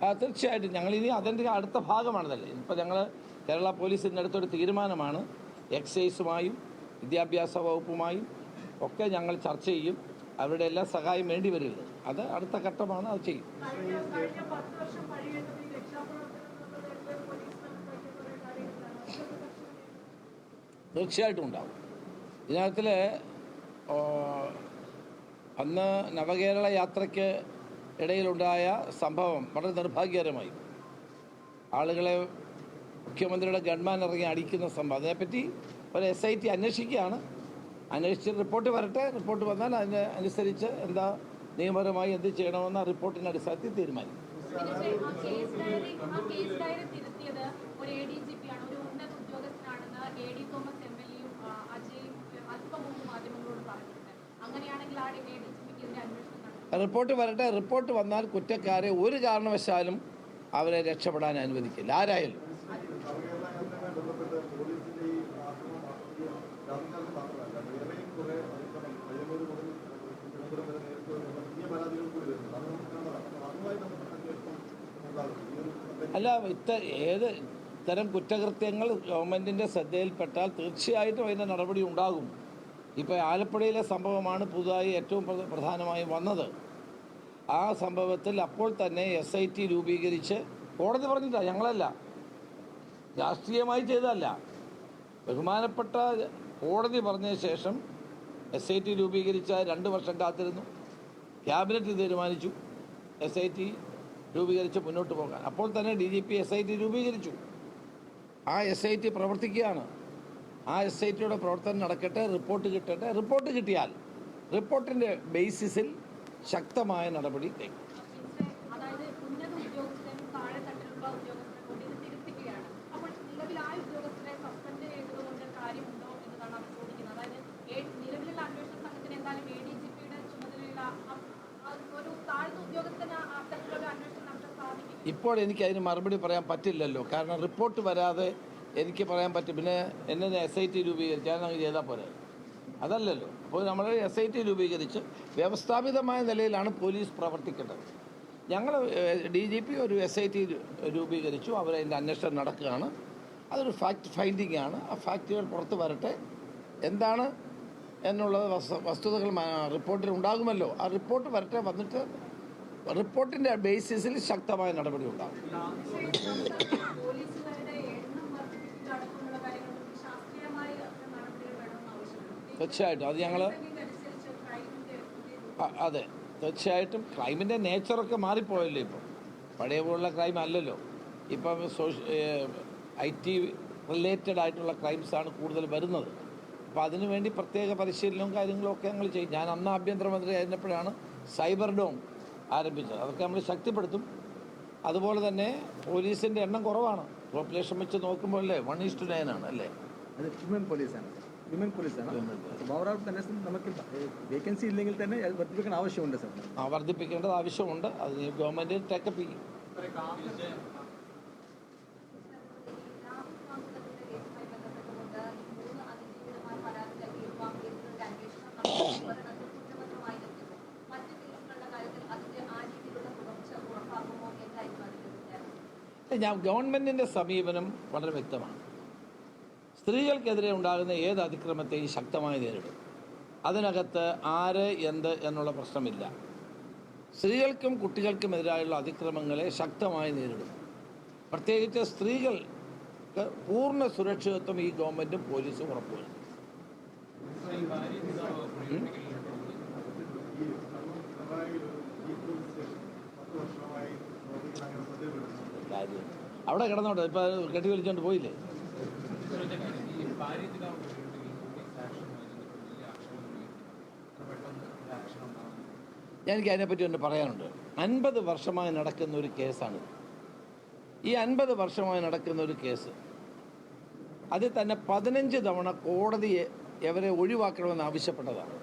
തീർച്ചയായിട്ടും ഞങ്ങളിനി അതിൻ്റെ അടുത്ത ഭാഗമാണതല്ലേ. ഇപ്പോൾ ഞങ്ങൾ കേരള പോലീസിൻ്റെ അടുത്തൊരു തീരുമാനമാണ്, എക്സൈസുമായും വിദ്യാഭ്യാസ വകുപ്പുമായും ഒക്കെ ഞങ്ങൾ ചർച്ച ചെയ്യും. അവരുടെ എല്ലാ സഹായം വേണ്ടി വരില്ല. അത് അടുത്ത ഘട്ടമാണ്, അത് ചെയ്യും. തീർച്ചയായിട്ടും ഉണ്ടാകും. ഇതിനകത്തിൽ അന്ന് നവകേരള യാത്രയ്ക്ക് ഇടയിലുണ്ടായ സംഭവം വളരെ നിർഭാഗ്യകരമായി. ആളുകളെ മുഖ്യമന്ത്രിയുടെ ഗൺമാൻ ഇറങ്ങി അടിക്കുന്ന സംഭവം, അതിനെപ്പറ്റി ഒരു SIT അന്വേഷിക്കുകയാണ്. അന്വേഷിച്ച് റിപ്പോർട്ട് വരട്ടെ. റിപ്പോർട്ട് വന്നാൽ അതിന് അനുസരിച്ച് എന്താ നിയമപരമായി എന്ത് ചെയ്യണമെന്ന റിപ്പോർട്ടിൻ്റെ അടിസ്ഥാനത്തിൽ തീരുമാനിക്കും. റിപ്പോർട്ട് വരട്ടെ. റിപ്പോർട്ട് വന്നാൽ കുറ്റക്കാരെ ഒരു കാരണവശാലും അവരെ രക്ഷപ്പെടാൻ അനുവദിക്കില്ല, ആരായാലും. അല്ല, ഏത് ഇത്തരം കുറ്റകൃത്യങ്ങൾ ഗവൺമെൻറ്റിൻ്റെ ശ്രദ്ധയിൽപ്പെട്ടാൽ തീർച്ചയായിട്ടും അതിൻ്റെ നടപടി ഉണ്ടാകും. ഇപ്പോൾ ആലപ്പുഴയിലെ സംഭവമാണ് പുതുതായി ഏറ്റവും പ്രധാനമായും വന്നത്. ആ സംഭവത്തിൽ അപ്പോൾ തന്നെ SIT രൂപീകരിച്ച്, കോടതി പറഞ്ഞില്ല, ഞങ്ങളല്ല, രാഷ്ട്രീയമായി ചെയ്തതല്ല, ബഹുമാനപ്പെട്ട കോടതി പറഞ്ഞ ശേഷം SIT രൂപീകരിച്ച 2 വർഷം കാത്തിരുന്നു. ക്യാബിനറ്റ് തീരുമാനിച്ചു SIT രൂപീകരിച്ച് മുന്നോട്ട് പോകാൻ. അപ്പോൾ തന്നെ DGP SIT രൂപീകരിച്ചു. ആ SIT പ്രവർത്തിക്കുകയാണ്. ആ SITയുടെ പ്രവർത്തനം നടക്കട്ടെ, റിപ്പോർട്ട് കിട്ടട്ടെ. റിപ്പോർട്ട് കിട്ടിയാൽ റിപ്പോർട്ടിൻ്റെ ബേസിസിൽ ശക്തമായ നടപടി കൈക്കൊള്ളും. ഇപ്പോൾ എനിക്ക് അതിന് മറുപടി പറയാൻ പറ്റില്ലല്ലോ. കാരണം റിപ്പോർട്ട് വരാതെ എനിക്ക് പറയാൻ പറ്റും. പിന്നെ എന്നെ SIT രൂപീകരിച്ച് ഞാനങ്ങ് ചെയ്താൽ പോരെ, അതല്ലല്ലോ. അപ്പോൾ നമ്മൾ SIT രൂപീകരിച്ച് വ്യവസ്ഥാപിതമായ നിലയിലാണ് പോലീസ് പ്രവർത്തിക്കേണ്ടത്. ഞങ്ങൾ DGP ഒരു SIT രൂപീകരിച്ചു. അവരതിൻ്റെ അന്വേഷണം നടക്കുകയാണ്. അതൊരു ഫാക്ട് ഫൈൻഡിങ് ആണ്. ആ ഫാക്റ്റുകൾ പുറത്ത് വരട്ടെ. എന്താണ് എന്നുള്ളത് വസ്തുതകൾ റിപ്പോർട്ടിൽ ഉണ്ടാകുമല്ലോ. ആ റിപ്പോർട്ട് വരട്ടെ. വന്നിട്ട് റിപ്പോർട്ടിൻ്റെ ബേസിസിൽ ശക്തമായ നടപടി ഉണ്ടാകും. തീർച്ചയായിട്ടും അത് ഞങ്ങൾ അതെ, തീർച്ചയായിട്ടും ക്രൈമിൻ്റെ നേച്ചറൊക്കെ മാറിപ്പോയല്ലോ. ഇപ്പം പഴയ പോലുള്ള ക്രൈം അല്ലല്ലോ. ഇപ്പം IT റിലേറ്റഡ് ആയിട്ടുള്ള ക്രൈംസാണ് കൂടുതൽ വരുന്നത്. അപ്പോൾ അതിനുവേണ്ടി പ്രത്യേക പരിശീലനവും കാര്യങ്ങളും ഒക്കെ ഞങ്ങൾ ചെയ്യും. ഞാൻ അന്ന് ആഭ്യന്തരമന്ത്രി ആയിരുന്നപ്പോഴാണ് സൈബർ ഡോം ആരംഭിച്ചത്. അതൊക്കെ നമ്മൾ ശക്തിപ്പെടുത്തും. അതുപോലെ തന്നെ പോലീസിൻ്റെ എണ്ണം കുറവാണ്. പോപ്പുലേഷൻ വെച്ച് നോക്കുമ്പോൾ അല്ലേ 1:9 ആണ് അല്ലേ. അത് വിമൻ പോലീസാണ്. ഓവറോൾ തന്നെ നമുക്ക് വേക്കൻസി ഇല്ലെങ്കിൽ തന്നെ വർദ്ധിപ്പിക്കേണ്ട ആവശ്യമുണ്ട് സാർ. വർദ്ധിപ്പിക്കേണ്ടത് ആവശ്യമുണ്ട്. അത് ഗവൺമെൻറ് ടേക്കപ്പ് ചെയ്യും. ഗവൺമെൻറ്റിൻ്റെ സമീപനം വളരെ വ്യക്തമാണ്. സ്ത്രീകൾക്കെതിരെ ഉണ്ടാകുന്ന ഏത് അതിക്രമത്തെയും ശക്തമായി നേരിടും. അതിനകത്ത് ആര് എന്ത് എന്നുള്ള പ്രശ്നമില്ല. സ്ത്രീകൾക്കും കുട്ടികൾക്കും എതിരായുള്ള അതിക്രമങ്ങളെ ശക്തമായി നേരിടും. പ്രത്യേകിച്ച് സ്ത്രീകൾക്ക് പൂർണ്ണ സുരക്ഷിതത്വം ഈ ഗവൺമെൻറ്റും പോലീസും ഉറപ്പുവരുത്തും. അവിടെ കിടന്നോട്ടെ. ഇപ്പോൾ കെട്ടി വലിച്ചോണ്ട് പോയില്ലേ. എനിക്ക് അതിനെപ്പറ്റി ഒന്ന് പറയാനുണ്ട്. 50 വർഷമായി നടക്കുന്ന ഒരു കേസാണ്. ഈ 50 വർഷമായി നടക്കുന്ന ഒരു കേസ്, അതിൽ തന്നെ 15 തവണ കോടതിയെ ഇവരെ ഒഴിവാക്കണമെന്ന് ആവശ്യപ്പെട്ടതാണ്.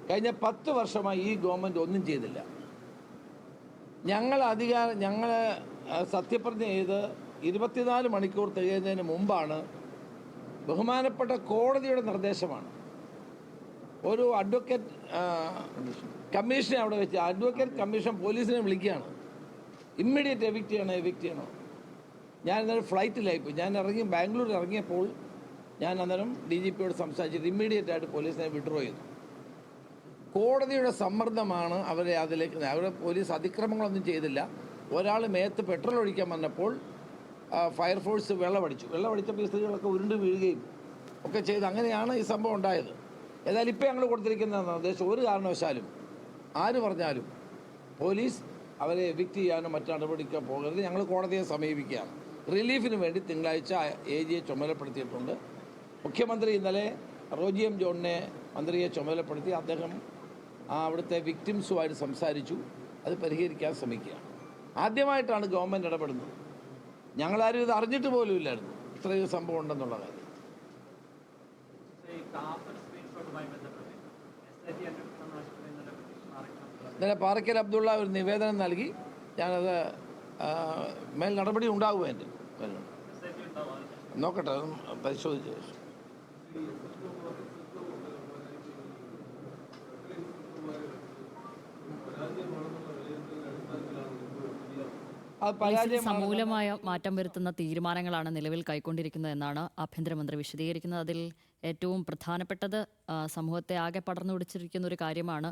കഴിഞ്ഞ 10 വർഷമായി ഈ ഗവൺമെൻറ് ഒന്നും ചെയ്തില്ല. ഞങ്ങൾ സത്യപ്രതിജ്ഞ ചെയ്ത് 24 മണിക്കൂർ തികയുന്നതിന് മുമ്പാണ് ബഹുമാനപ്പെട്ട കോടതിയുടെ നിർദ്ദേശമാണ് ഒരു അഡ്വക്കേറ്റ് കമ്മീഷനെ അവിടെ വെച്ച് അഡ്വക്കേറ്റ് കമ്മീഷൻ പോലീസിനെ വിളിക്കുകയാണ്. ഇമ്മീഡിയറ്റ് എവിക്റ്റ് ചെയ്യണോ ഞാൻ അന്നേരം ഫ്ലൈറ്റിലായിപ്പോയി. ഞാൻ ബാംഗ്ലൂർ ഇറങ്ങിയപ്പോൾ ഞാൻ അന്നേരം DGPയോട് സംസാരിച്ചിട്ട് ഇമ്മീഡിയറ്റ് ആയിട്ട് പോലീസിനെ വിഡ്രോ ചെയ്തു. കോടതിയുടെ സമ്മർദ്ദമാണ് അവരെ അതിലേക്ക്. അവരെ പോലീസ് അതിക്രമങ്ങളൊന്നും ചെയ്തില്ല. ഒരാൾ മേത്ത് പെട്രോൾ ഒഴിക്കാൻ വന്നപ്പോൾ ഫയർഫോഴ്സ് വെള്ളമടിച്ചപ്പോൾ ഈ സ്ത്രീകളൊക്കെ ഉരുണ്ട് വീഴുകയും ഒക്കെ ചെയ്ത് അങ്ങനെയാണ് ഈ സംഭവം ഉണ്ടായത്. ഏതായാലും ഇപ്പോൾ ഞങ്ങൾ കൊടുത്തിരിക്കുന്ന നിർദ്ദേശം ഒരു കാരണവശാലും ആര് പറഞ്ഞാലും പോലീസ് അവരെ എവിക്റ്റ് ചെയ്യാനോ മറ്റു നടപടിക്കോ പോകരുത്. ഞങ്ങൾ കോടതിയെ സമീപിക്കുകയാണ്. റിലീഫിന് വേണ്ടി തിങ്കളാഴ്ച AGയെ ചുമതലപ്പെടുത്തിയിട്ടുണ്ട്. മുഖ്യമന്ത്രി ഇന്നലെ റോജി M. ജോണിനെ മന്ത്രിയെ ചുമതലപ്പെടുത്തി. അദ്ദേഹം അവിടുത്തെ വിക്ടിംസുമായിട്ട് സംസാരിച്ചു. അത് പരിഹരിക്കാൻ ശ്രമിക്കുകയാണ്. ആദ്യമായിട്ടാണ് ഗവൺമെൻറ് ഇടപെടുന്നത്. ഞങ്ങളാരും ഇത് അറിഞ്ഞിട്ട് പോലും ഇല്ലായിരുന്നു ഇത്രയും സംഭവം ഉണ്ടെന്നുള്ള കാര്യം. ഇന്നലെ പാറയ്ക്കൽ അബ്ദുള്ള ഒരു നിവേദനം നൽകി. ഞാനത് മേൽ നടപടി ഉണ്ടാകുമോ എൻ്റെ നോക്കട്ടെ, അതൊന്നും പരിശോധിച്ച ശേഷം. പോലീസിൽ സമൂലമായ മാറ്റം വരുത്തുന്ന തീരുമാനങ്ങളാണ് നിലവിൽ കൈക്കൊണ്ടിരിക്കുന്നത് എന്നാണ് ആഭ്യന്തരമന്ത്രി വിശദീകരിക്കുന്നത്. അതിൽ ഏറ്റവും പ്രധാനപ്പെട്ടത് സമൂഹത്തെ ആകെ പടർന്നു പിടിച്ചിരിക്കുന്ന ഒരു കാര്യമാണ്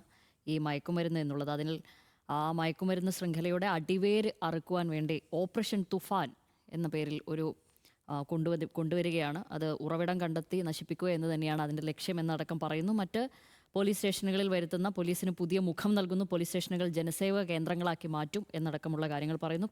ഈ മയക്കുമരുന്ന് എന്നുള്ളത്. അതിൽ ആ മയക്കുമരുന്ന് ശൃംഖലയുടെ അടിവേര് അറുക്കുവാൻ വേണ്ടി ഓപ്പറേഷൻ തുഫാൻ എന്ന പേരിൽ ഒരു കൊണ്ടുവരികയാണ്. അത് ഉറവിടം കണ്ടെത്തി നശിപ്പിക്കുക എന്ന് തന്നെയാണ് അതിൻ്റെ ലക്ഷ്യം എന്നടക്കം പറയുന്നു. മറ്റ് പോലീസ് സ്റ്റേഷനുകളിൽ വരുത്തുന്ന പോലീസിന് പുതിയ മുഖം നൽകുന്നു, പോലീസ് സ്റ്റേഷനുകൾ ജനസേവക കേന്ദ്രങ്ങളാക്കി മാറ്റും എന്നടക്കമുള്ള കാര്യങ്ങൾ പറയുന്നു.